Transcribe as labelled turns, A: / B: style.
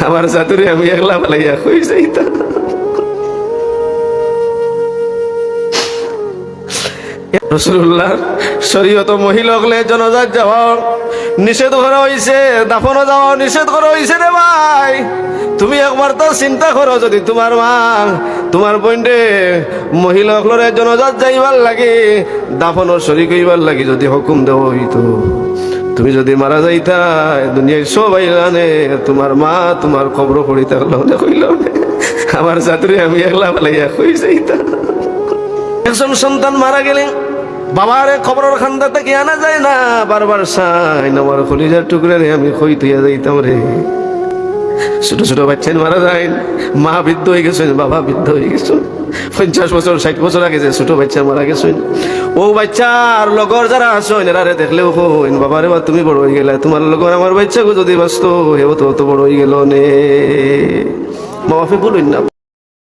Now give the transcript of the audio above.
A: আমার জাতুরে আমি একলা পালাইয়া কই যাইতাম। রাসূলুল্লাহ শরীয়ত মহিলাগলে জনাজাত যাওয়া নিষেধ করা হইছে, দাফন যাওয়া নিষেধ করা হইছে রে ভাই। তুমি একবার তো চিন্তা করো, যদি তোমার মা তোমার বোনরে মহিলাগলরে জনাজাত যাইবার লাগে, দাফনের শরীক হইবার লাগে যদি হুকুম দেওয়া হইতো, তুমি যদি মারা যাইতাই দুনিয়ায় সবাই জানে তোমার মা তোমার কবর পড়িতে হইল। আমার জাতুরে আমি একলা পালাইয়া কই যাইতাম। একজন সন্তান মারা গেলে বাবারে খবরের খান্দা থেকে আনা যায় না, বারবার চাই আমার কলিজার টুকরে রে আমি কই তুইয়া যাইতাম রে। ছোট ছোট বাচ্চা মারা যায়, মা বৃদ্ধ হয়ে গেছেন, বাবা বৃদ্ধ হয়ে গেছেন, 50 বছর 60 বছর আগে যে ছোট বাচ্চা মারা গেছেন, ও বাচ্চার লগর যারা আসেন এরা দেখলেও কইন বাবারে বা তুমি বড় হয়ে গেলা, তোমার লগর আমার বাচ্চাকে যদি বাঁচতো হেও তো বড় হয়ে গেল নে। মা বাপে বলুন না।